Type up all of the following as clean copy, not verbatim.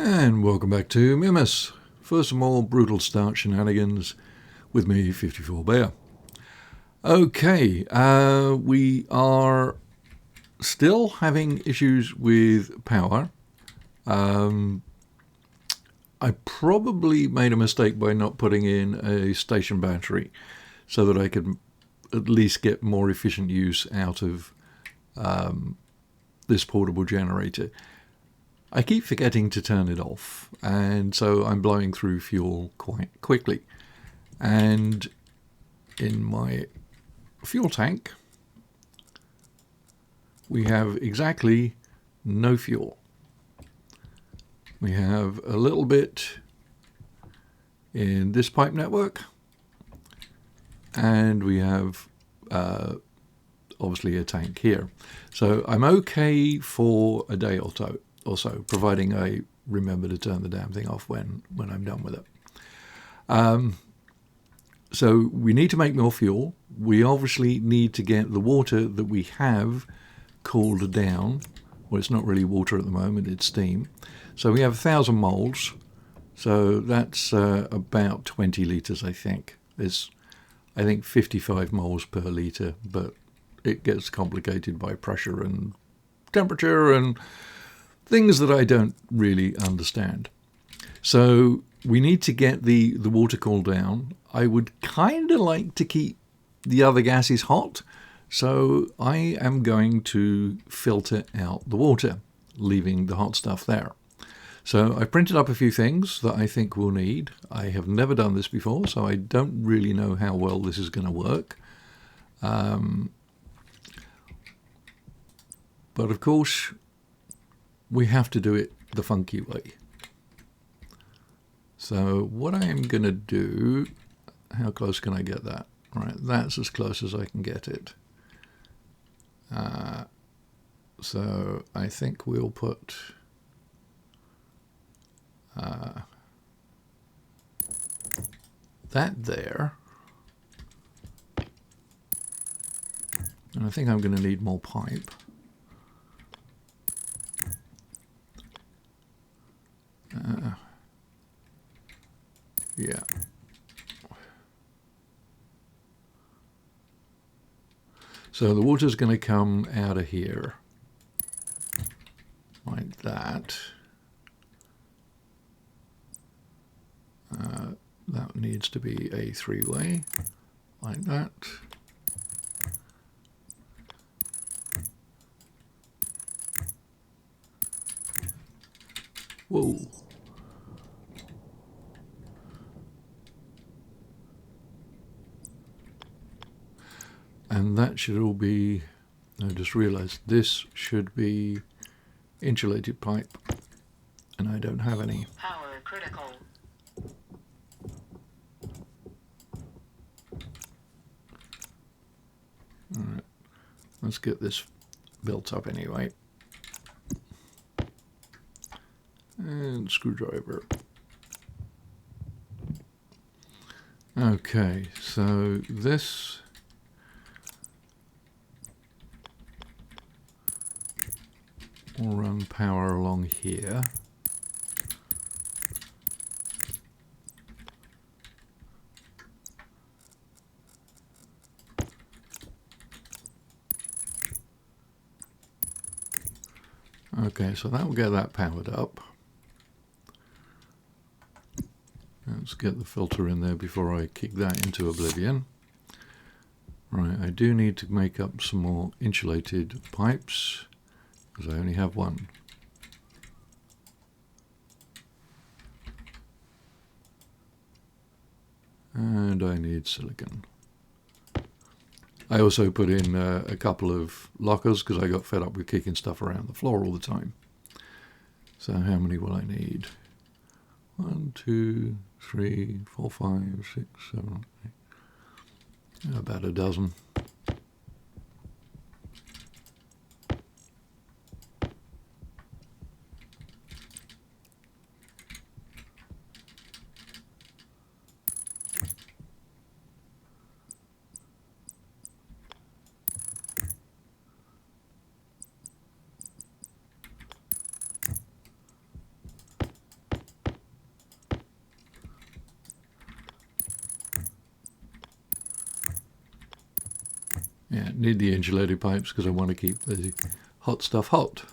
And welcome back to Mimas for some more brutal start shenanigans with me, 54 Bear. Okay, we are still having issues with power. I probably made a mistake by not putting in a station battery so that I could at least get more efficient use out of this portable generator. I keep forgetting to turn it off, and so I'm blowing through fuel quite quickly. And in my fuel tank, we have exactly no fuel. We have a little bit in this pipe network, and we have obviously a tank here. So I'm okay for a day or so, providing I remember to turn the damn thing off when I'm done with it. So we need to make more fuel. We obviously need to get the water that we have cooled down. Well, it's not really water at the moment, it's steam. So we have 1,000 moles. So that's about 20 litres, I think. There's, I think, 55 moles per litre, but it gets complicated by pressure and temperature and things that I don't really understand. So we need to get the water cooled down. I would kind of like to keep the other gases hot, so I am going to filter out the water, leaving the hot stuff there. So I printed up a few things that I think we'll need. I have never done this before, so I don't really know how well this is going to work. But of course, we have to do it the funky way. So what I am going to do, how close can I get that? Right, that's as close as I can get it. So I think we'll put that there. And I think I'm going to need more pipe. Yeah. So the water's going to come out of here, like that. That needs to be a three-way, like that. Whoa. And that should all be, I just realized this should be insulated pipe, and I don't have any. Power critical. All right, let's get this built up anyway. And screwdriver. Okay, so this will run power along here. Okay, so that will get that powered up. Let's get the filter in there before I kick that into oblivion. Right, I do need to make up some more insulated pipes, because I only have one. And I need silicon. I also put in a couple of lockers because I got fed up with kicking stuff around the floor all the time. So how many will I need? 1, 2, 3, 4, 5, 6, 7, 8. About a dozen. Right, need the insulated pipes because I want to keep the hot stuff hot.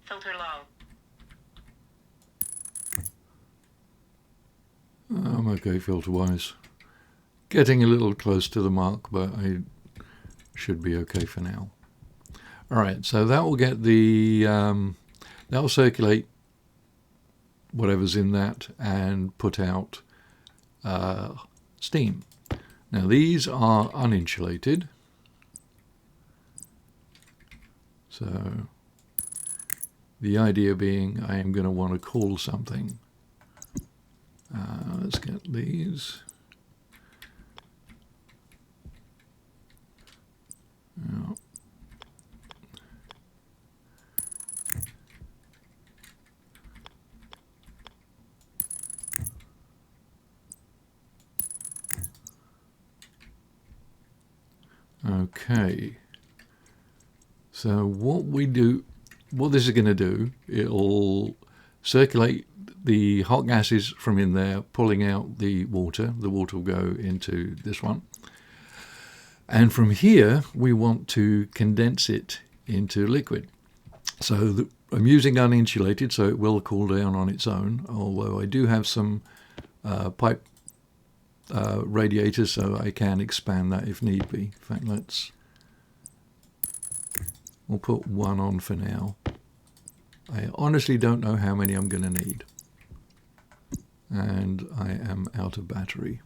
Filter low. I'm okay filter-wise. Getting a little close to the mark, but I should be okay for now. All right, so that will get the that will circulate whatever's in that and put out steam. Now these are uninsulated, so the idea being I am going to want to cool something. Let's get these. Oh. Okay, so what this is going to do, it'll circulate the hot gases from in there, pulling out the water. The water will go into this one. And from here, we want to condense it into liquid. So I'm using uninsulated, so it will cool down on its own, although I do have some pipe radiators, so I can expand that if need be. In fact, we'll put one on for now. I honestly don't know how many I'm going to need. And I am out of battery.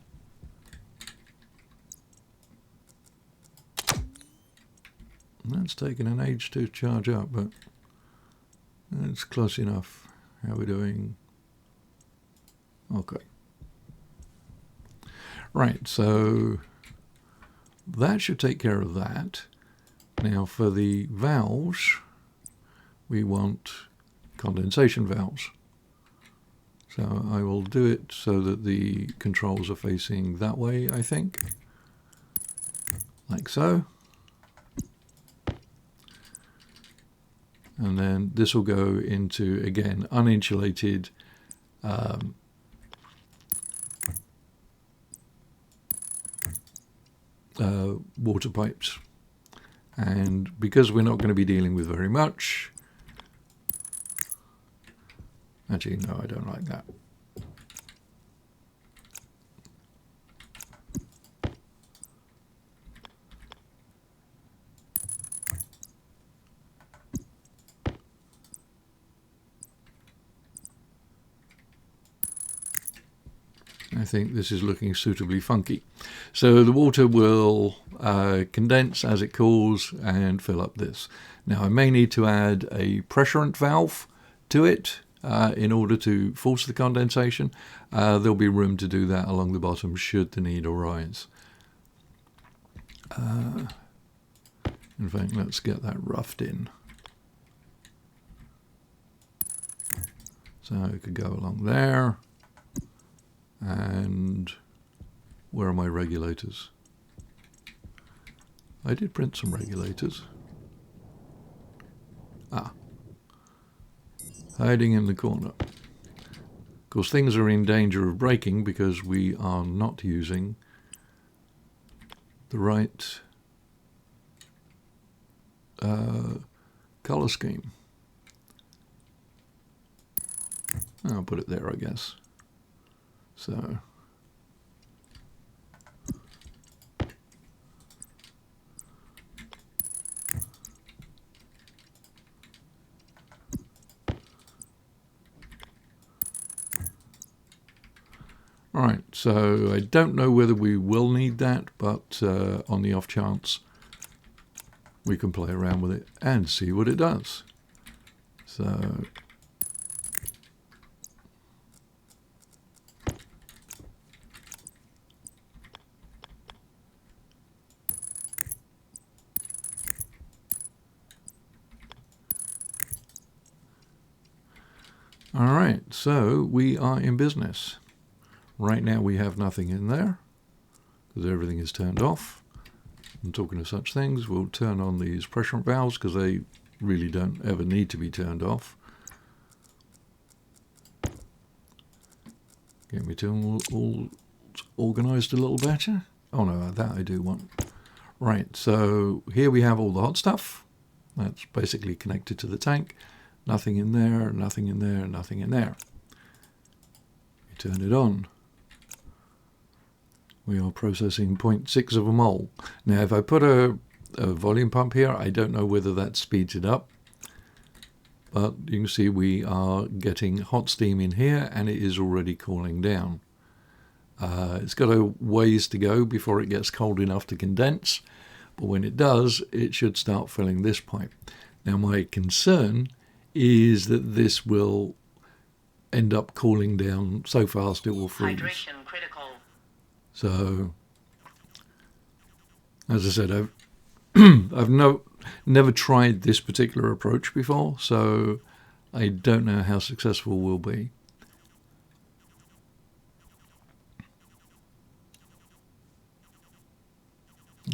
That's taken an age to charge up, but it's close enough. How are we doing? Okay. Right, so that should take care of that. Now for the valves, we want condensation valves. So I will do it so that the controls are facing that way, I think. Like so. And then this will go into, again, uninsulated water pipes. And because we're not going to be dealing with very much, actually, no, I don't like that. I think this is looking suitably funky. So the water will condense as it cools and fill up this. Now I may need to add a pressurant valve to it in order to force the condensation. There'll be room to do that along the bottom should the need arise. In fact, let's get that roughed in. So it could go along there. And where are my regulators? I did print some regulators. Hiding in the corner. Of course, things are in danger of breaking because we are not using the right color scheme. I'll put it there, I guess. So all right, so I don't know whether we will need that, but on the off chance, we can play around with it and see what it does. So All right, so we are in business. Right now we have nothing in there because everything is turned off. And talking of such things, we'll turn on these pressure valves because they really don't ever need to be turned off. Get me to all organized a little better. Oh no, that I do want. Right, so here we have all the hot stuff. That's basically connected to the tank. Nothing in there, nothing in there, nothing in there. You turn it on. We are processing 0.6 of a mole. Now if I put a volume pump here, I don't know whether that speeds it up. But you can see we are getting hot steam in here and it is already cooling down. It's got a ways to go before it gets cold enough to condense. But when it does, it should start filling this pipe. Now my concern is that this will end up cooling down so fast it will freeze. Hydration critical. So, as I said, I've never tried this particular approach before, so I don't know how successful we'll be.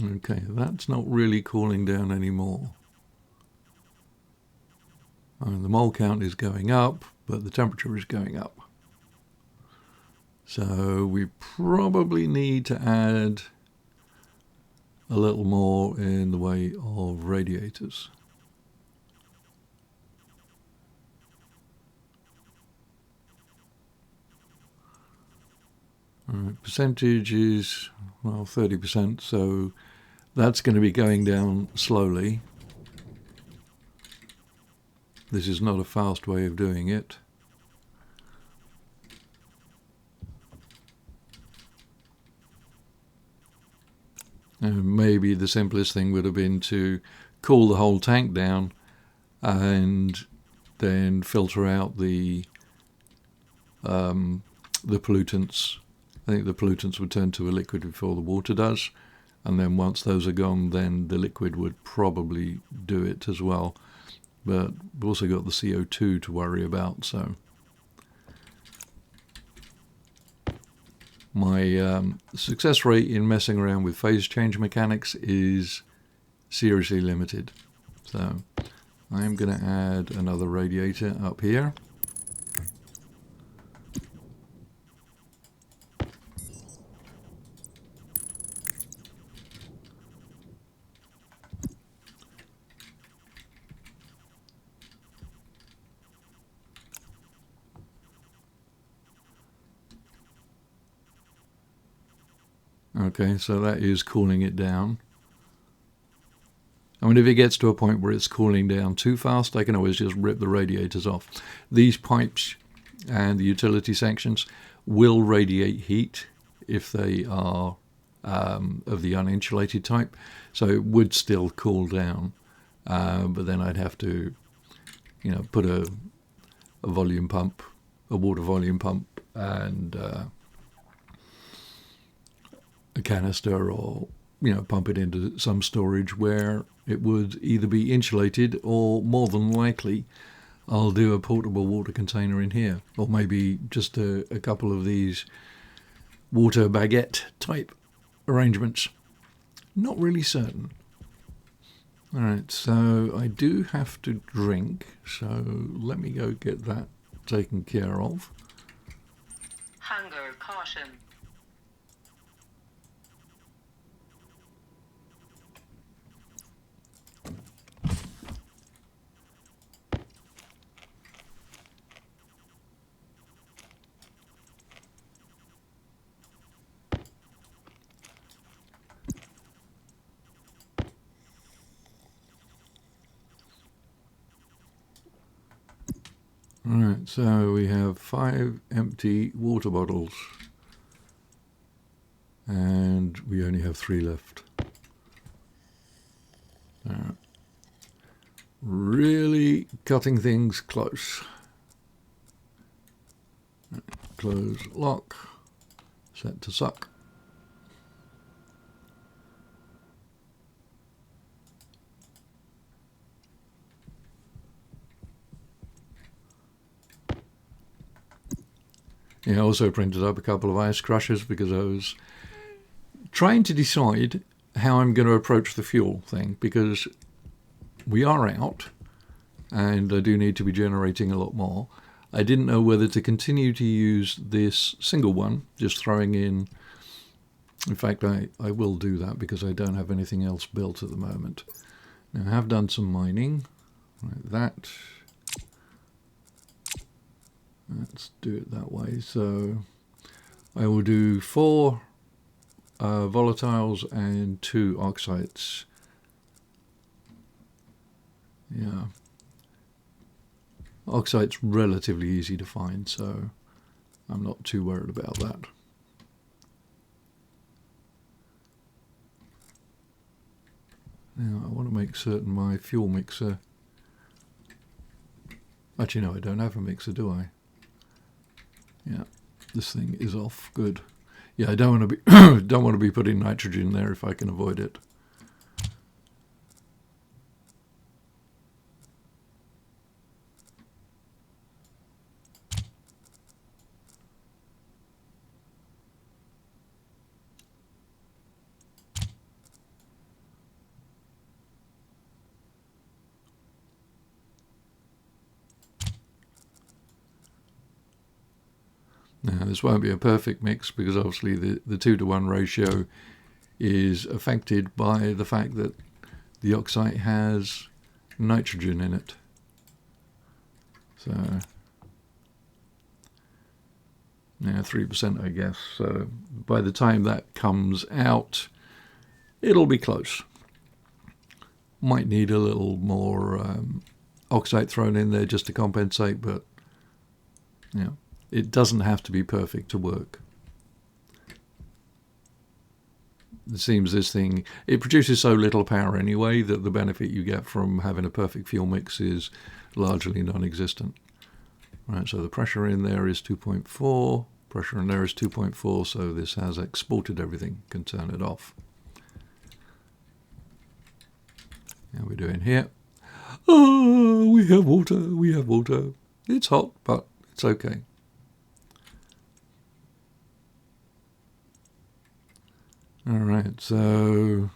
Okay, that's not really cooling down anymore. The mole count is going up, but the temperature is going up. So we probably need to add a little more in the way of radiators. All right, percentage is, well, 30%, so that's going to be going down slowly. This is not a fast way of doing it. And maybe the simplest thing would have been to cool the whole tank down and then filter out the pollutants. I think the pollutants would turn to a liquid before the water does, and then once those are gone, then the liquid would probably do it as well. But we've also got the CO2 to worry about, so my success rate in messing around with phase change mechanics is seriously limited. So I'm going to add another radiator up here. Okay, so that is cooling it down. I mean, if it gets to a point where it's cooling down too fast, I can always just rip the radiators off. These pipes and the utility sections will radiate heat if they are of the uninsulated type, so it would still cool down. But then I'd have to, put a volume pump, a water volume pump, and a canister, or pump it into some storage where it would either be insulated, or more than likely I'll do a portable water container in here, or maybe just a couple of these water baguette type arrangements. Not really certain. Alright, so I do have to drink, so let me go get that taken care of. Hunger caution. Alright, so we have 5 empty water bottles and we only have 3 left. Really cutting things close. Close, lock, set to suck. Yeah, I also printed up a couple of ice crushers because I was trying to decide how I'm going to approach the fuel thing, because we are out and I do need to be generating a lot more. I didn't know whether to continue to use this single one, just throwing in fact I will do that because I don't have anything else built at the moment. Now I have done some mining, like that. Let's do it that way. So I will do 4 volatiles and 2 oxides. Yeah. Oxite's relatively easy to find, so I'm not too worried about that. Now I want to make certain my fuel mixer... Actually no, I don't have a mixer, do I? Yeah, this thing is off. Good. Yeah, I don't want to be don't want to be putting nitrogen there if I can avoid it. Now this won't be a perfect mix because obviously the 2-to-1 ratio is affected by the fact that the oxide has nitrogen in it. So now 3% I guess. So by the time that comes out, it'll be close. Might need a little more oxide thrown in there just to compensate, but yeah, it doesn't have to be perfect to work. It seems this thing, it produces so little power anyway that the benefit you get from having a perfect fuel mix is largely non-existent. Right, so the pressure in there is 2.4, pressure in there is 2.4, so this has exported everything, can turn it off. How are we doing here? Oh, we have water, we have water. It's hot, but it's okay. All right, so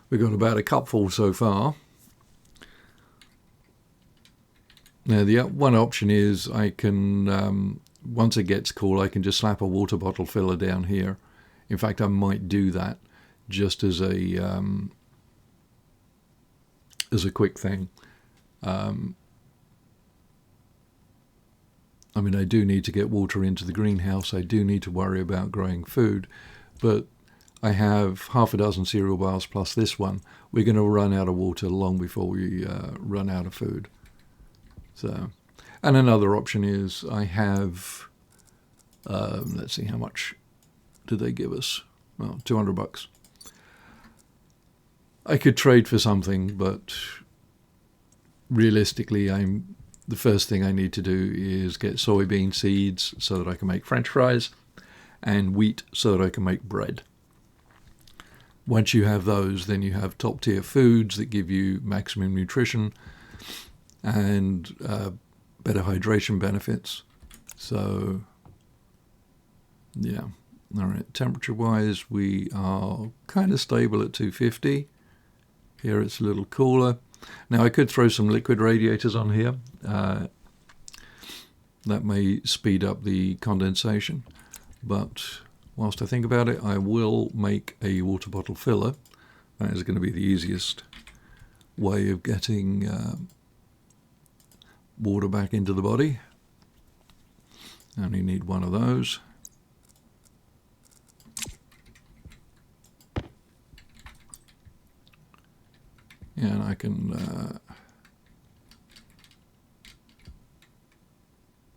we've got about a cupful so far. Now the one option is I can, once it gets cool, I can just slap a water bottle filler down here. In fact, I might do that just as a quick thing. I mean, I do need to get water into the greenhouse. I do need to worry about growing food, but I have half a dozen cereal bars plus this one. We're going to run out of water long before we run out of food. So, and another option is I have, let's see, how much did they give us? Well, $200. I could trade for something, but realistically, the first thing I need to do is get soybean seeds so that I can make French fries, and wheat so that I can make bread. Once you have those, then you have top tier foods that give you maximum nutrition and better hydration benefits. So yeah, all right, temperature wise we are kind of stable at 250. Here it's a little cooler. Now I could throw some liquid radiators on here. That may speed up the condensation, but whilst I think about it, I will make a water bottle filler. That is going to be the easiest way of getting water back into the body. I only need one of those. Yeah, and I can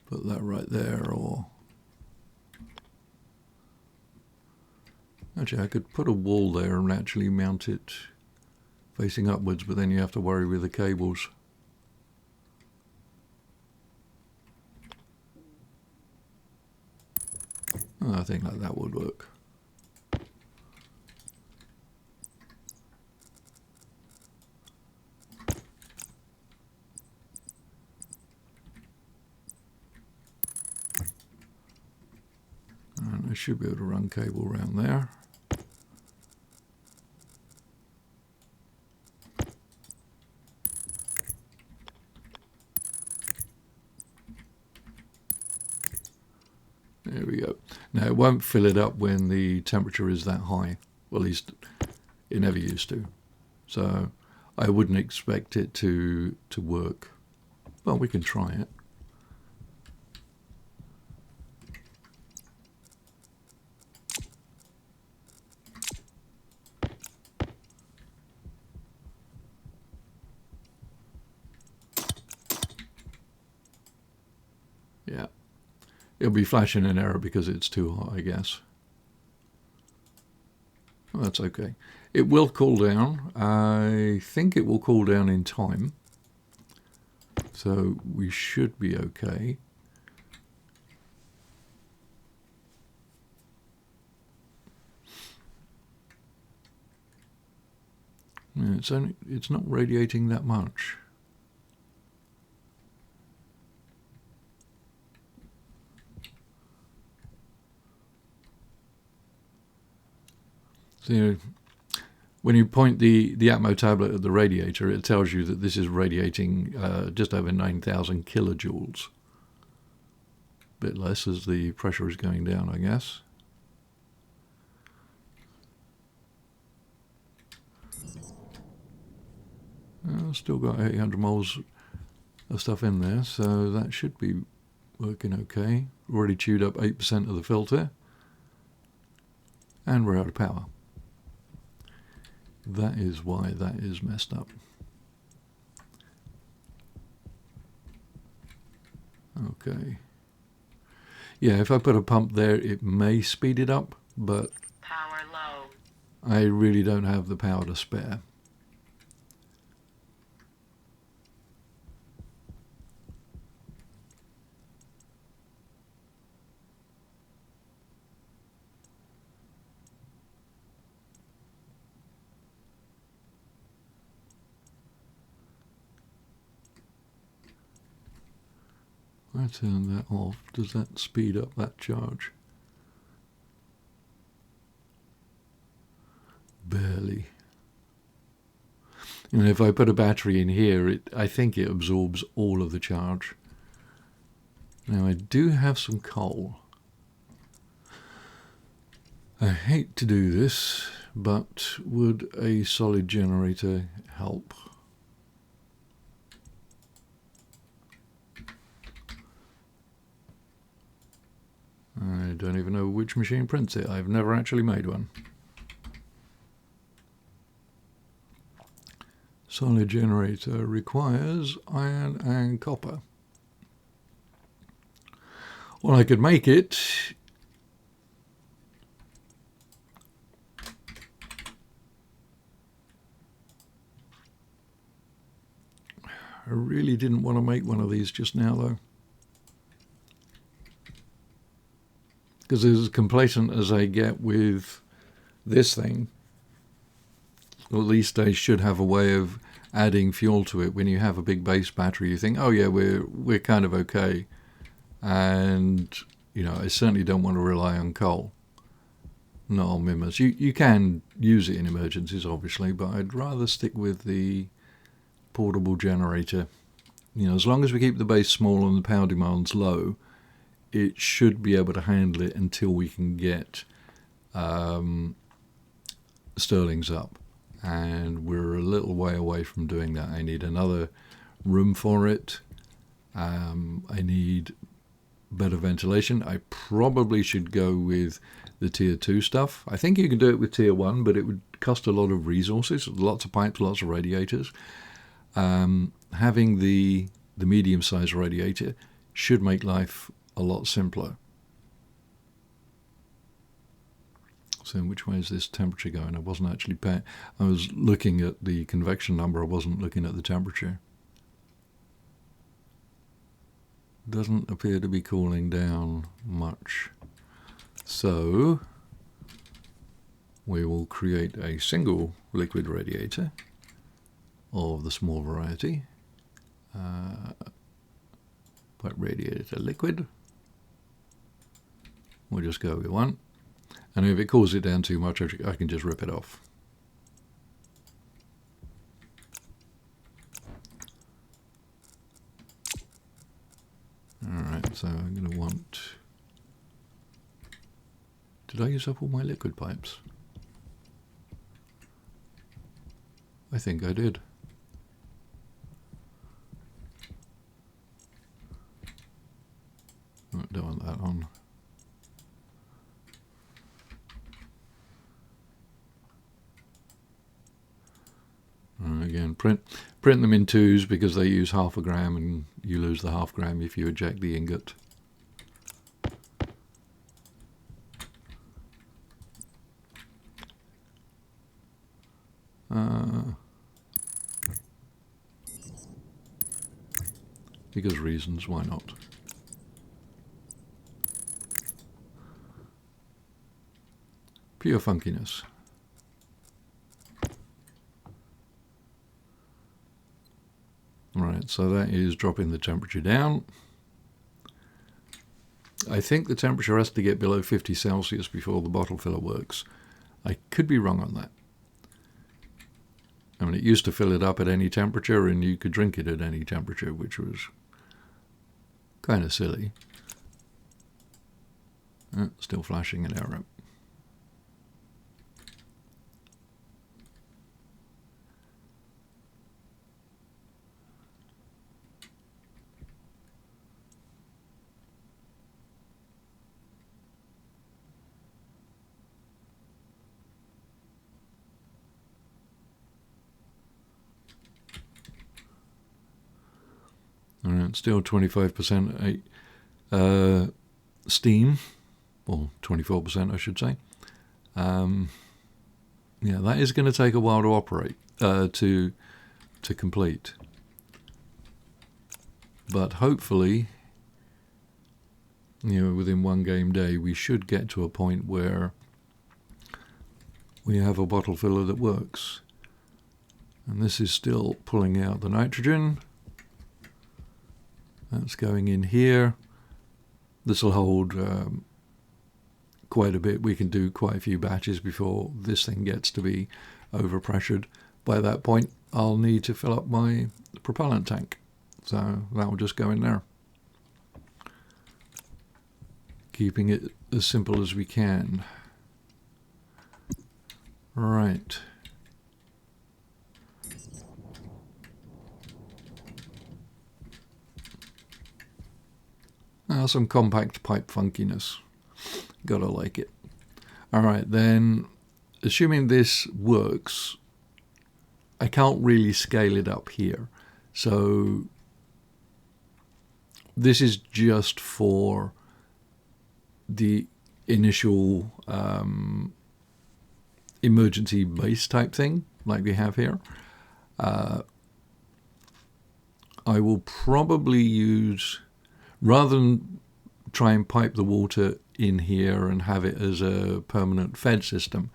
put that right there, or actually I could put a wall there and actually mount it facing upwards, but then you have to worry with the cables. Oh, I think that would work. should be able to run cable around there. There we go. Now it won't fill it up when the temperature is that high. Well, at least it never used to. So I wouldn't expect it to work. Well, we can try it. Yeah. It'll be flashing an error because it's too hot, I guess. Well, that's okay. It will cool down. I think it will cool down in time. So we should be okay. Yeah, it's not radiating that much. So, you know, when you point the Atmo tablet at the radiator, it tells you that this is radiating just over 9,000 kilojoules. A bit less as the pressure is going down, I guess. Still got 800 moles of stuff in there, so that should be working okay. Already chewed up 8% of the filter, and we're out of power. That is why that is messed up. Okay. Yeah, if I put a pump there, it may speed it up, but power low. I really don't have the power to spare. I turn that off. Does that speed up that charge? Barely. And if I put a battery in here, I think it absorbs all of the charge. Now I do have some coal. I hate to do this, but would a solid generator help? I don't even know which machine prints it. I've never actually made one. Solid generator requires iron and copper. Well, I could make it. I really didn't want to make one of these just now, though. Because as complacent as I get with this thing, at least I should have a way of adding fuel to it. When you have a big base battery, you think, oh yeah, we're kind of okay. And, you know, I certainly don't want to rely on coal. Not on Mimas. You can use it in emergencies, obviously, but I'd rather stick with the portable generator. You know, as long as we keep the base small and the power demands low, it should be able to handle it until we can get Stirlings up. And we're a little way away from doing that. I need another room for it. I need better ventilation. I probably should go with the tier 2 stuff. I think you can do it with tier 1, but it would cost a lot of resources, lots of pipes, lots of radiators. Having the medium-sized radiator should make life a lot simpler. So which way is this temperature going? I wasn't actually paying. I was looking at the convection number. I wasn't looking at the temperature. Doesn't appear to be cooling down much. So we will create a single liquid radiator of the small variety. Put radiator to liquid. We'll just go with one. And if it cools it down too much, I can just rip it off. Alright, so I'm going to want... Did I use up all my liquid pipes? I think I did. Oh, don't want that on. And again, print them in twos because they use 1/2 gram and you lose the 1/2 gram if you eject the ingot. Because reasons, why not? Pure funkiness. Right, so that is dropping the temperature down. I think the temperature has to get below 50 Celsius before the bottle filler works. I could be wrong on that. I mean, it used to fill it up at any temperature and you could drink it at any temperature, which was kind of silly. Still flashing an error. Alright, still 25% steam, or 24% I should say. Yeah, that is going to take a while to operate, to complete. But hopefully, you know, within one game day, we should get to a point where we have a bottle filler that works. And this is still pulling out the nitrogen. That's going in here. This will hold quite a bit. We can do quite a few batches before this thing gets to be overpressured. By that point, I'll need to fill up my propellant tank. So that will just go in there. Keeping it as simple as we can. Right. Some compact pipe funkiness. Gotta like it. Alright, then, assuming this works, I can't really scale it up here. So, this is just for the initial emergency base type thing, like we have here. I will probably use... Rather than try and pipe the water in here and have it as a permanent fed system,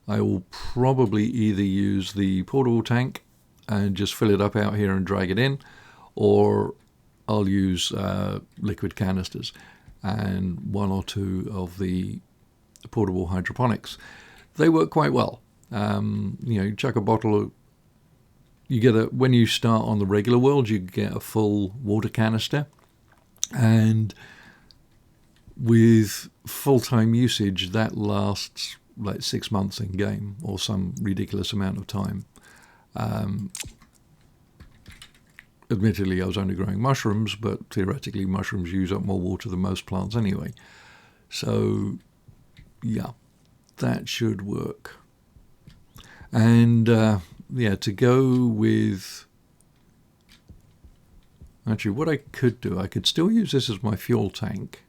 I will probably either use the portable tank and just fill it up out here and drag it in, or I'll use liquid canisters and 1 or 2 of the portable hydroponics. They work quite well. You know, you chuck a bottle of... You get when you start on the regular world, you get a full water canister. And with full-time usage, that lasts like 6 months in game, or some ridiculous amount of time. Admittedly, I was only growing mushrooms, but theoretically mushrooms use up more water than most plants anyway. So, yeah, that should work. And, yeah, to go with... Actually, what I could do, I could still use this as my fuel tank.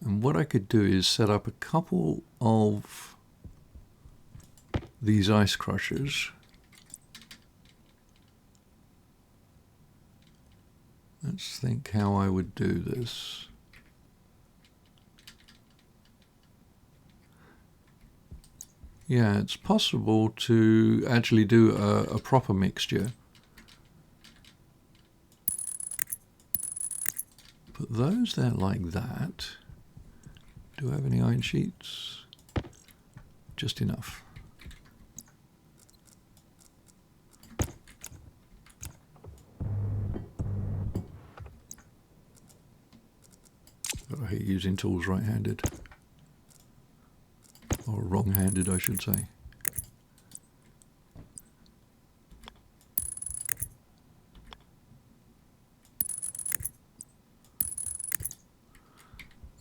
And what I could do is set up a couple of these ice crushers. Let's think how I would do this. Yeah, it's possible to actually do a proper mixture. Put those there like that. Do I have any iron sheets? Just enough. I hate using tools right-handed. Or wrong-handed, I should say.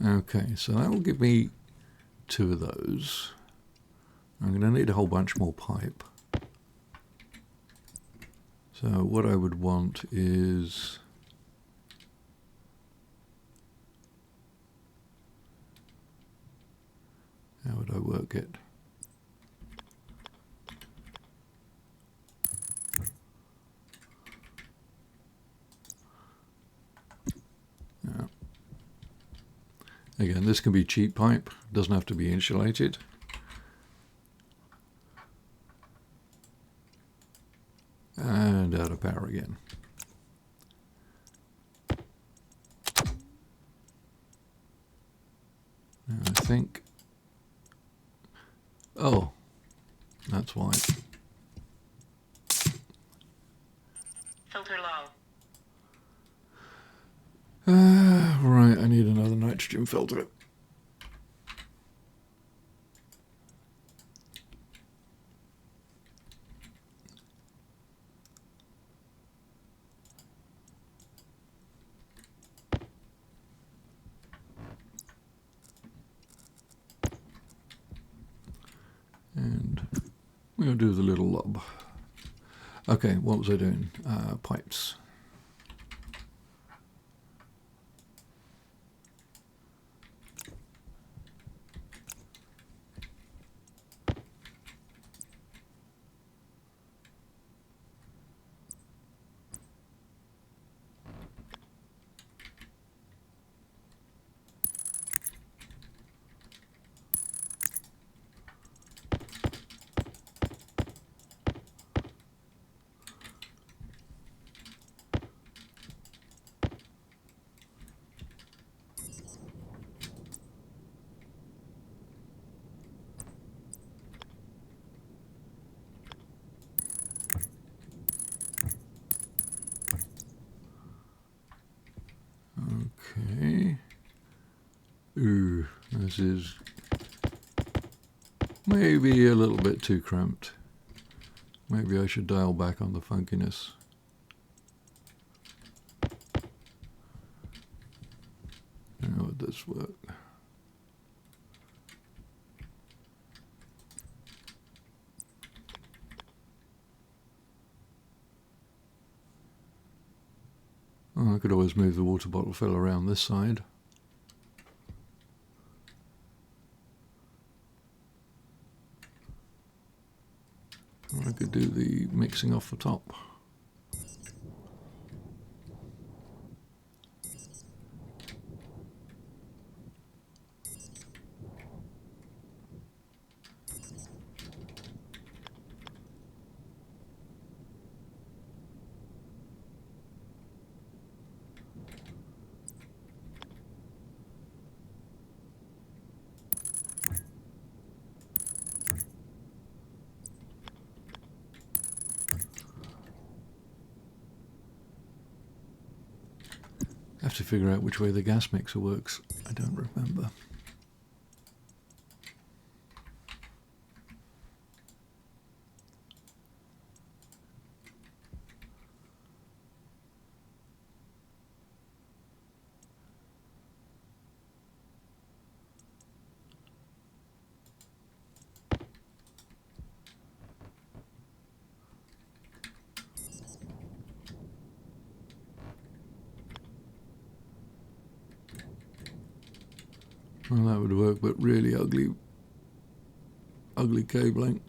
Okay, so that will give me 2 of those. I'm going to need a whole bunch more pipe. So what I would want is... how would I work it? Yeah. Again, this can be cheap pipe, doesn't have to be insulated. And out of power again. Now I think... oh, that's why. Filter low. Right, I need another nitrogen filter. And we'll do the little lob. Okay, what was I doing? Pipes. Okay. Ooh, this is maybe a little bit too cramped. Maybe I should dial back on the funkiness. How would this work? Oh, I could always move the water bottle fill around this side. Or I could do the mixing off the top. I have to figure out which way the gas mixer works. I don't remember. Well, that would work, but really ugly cabling.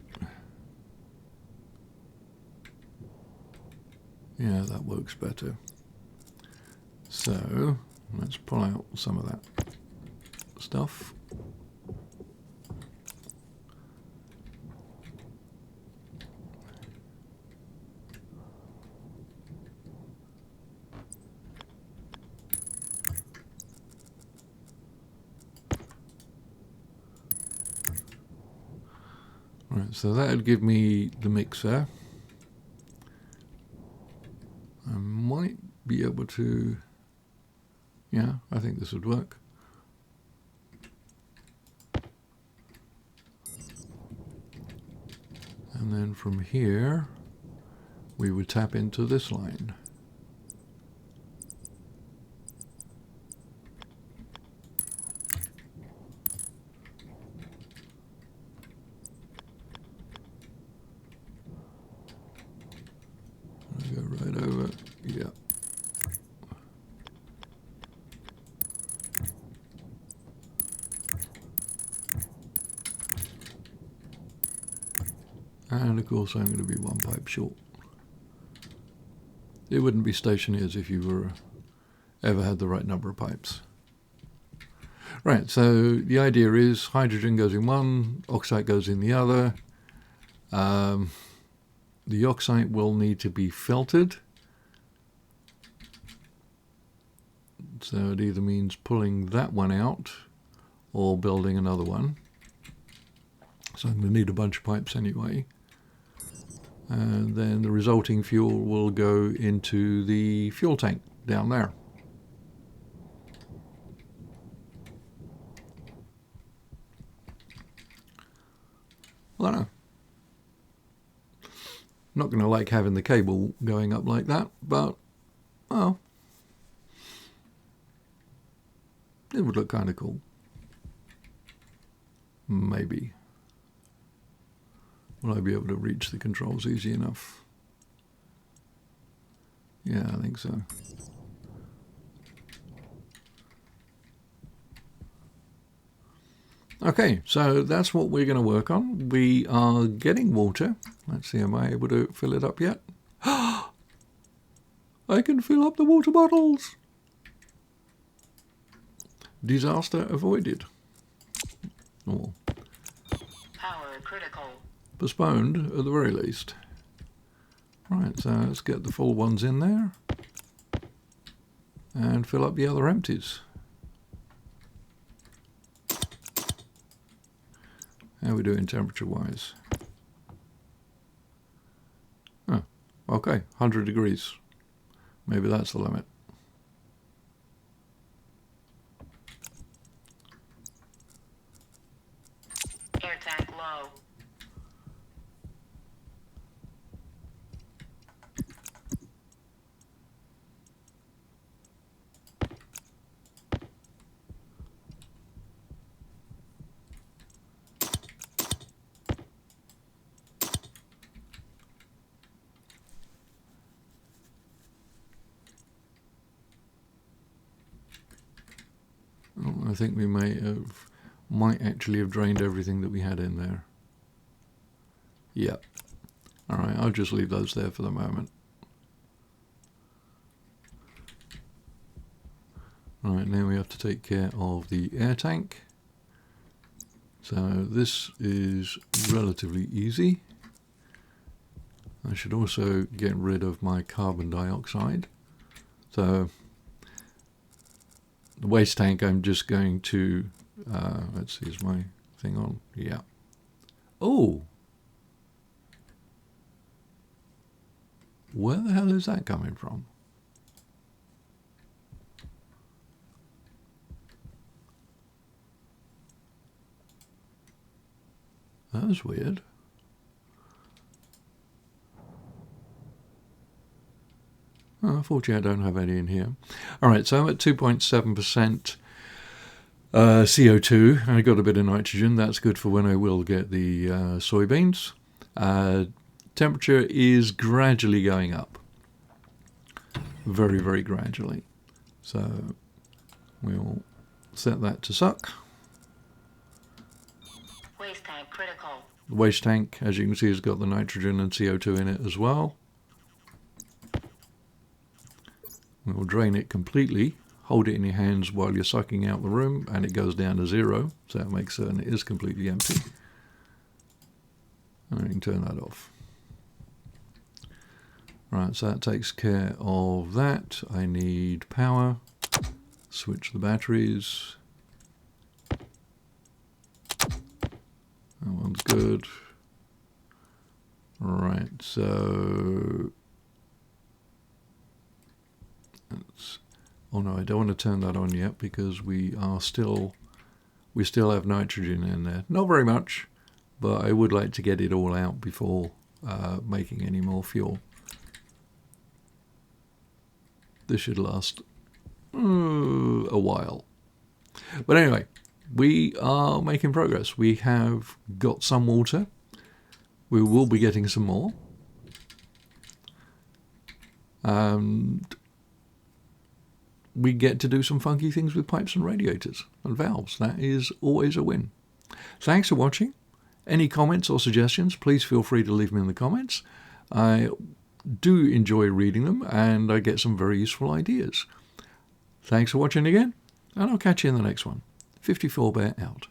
Yeah, that works better. So, let's pull out some of that stuff. Right, so that would give me the mixer. I might be able to, yeah, I think this would work. And then from here, we would tap into this line. I'll go right over, yeah. And of course I'm going to be one pipe short. It wouldn't be Stationeers if you were ever had the right number of pipes. Right, so the idea is hydrogen goes in one, oxide goes in the other. The oxide will need to be filtered. So it either means pulling that one out or building another one. So I'm going to need a bunch of pipes anyway. And then the resulting fuel will go into the fuel tank down there. Well, I don't know. Not going to like having the cable going up like that, but, oh, it would look kind of cool. Maybe. Will I be able to reach the controls easy enough? Yeah, I think so. Okay, so that's what we're going to work on. We are getting water. Let's see, am I able to fill it up yet? I can fill up the water bottles. Disaster avoided. Or Power critical. postponed at the very least. Right, so let's get the full ones in there and fill up the other empties. How are we doing temperature-wise? Oh, okay, 100 degrees. Maybe that's the limit. Air tank low. Oh, I think we might actually have drained everything that we had in there. Yep. All right, I'll just leave those there for the moment. Right, now we have to take care of the air tank. So this is relatively easy. I should also get rid of my carbon dioxide. So the waste tank, I'm just going to, let's see, is my thing on? Yeah. Oh! Where the hell is that coming from? That was weird. Oh, unfortunately, I don't have any in here. All right, so I'm at 2.7% CO2. I got a bit of nitrogen. That's good for when I will get the soybeans. Temperature is gradually going up. Very, very gradually. So we'll set that to suck. Waste tank critical. The waste tank, as you can see, has got the nitrogen and CO2 in it as well. We'll drain it completely, hold it in your hands while you're sucking out the room, and it goes down to 0, so that makes certain it is completely empty. And then you can turn that off. Right, so that takes care of that. I need power. Switch the batteries. That one's good. Right, so that's, oh no, I don't want to turn that on yet because we still have nitrogen in there. Not very much, but I would like to get it all out before making any more fuel. This should last a while. But anyway, we are making progress. We have got some water. We will be getting some more. And we get to do some funky things with pipes and radiators and valves. That is always a win. Thanks for watching. Any comments or suggestions, please feel free to leave them in the comments. I do enjoy reading them and I get some very useful ideas. Thanks for watching again, and I'll catch you in the next one. 54 Bear out.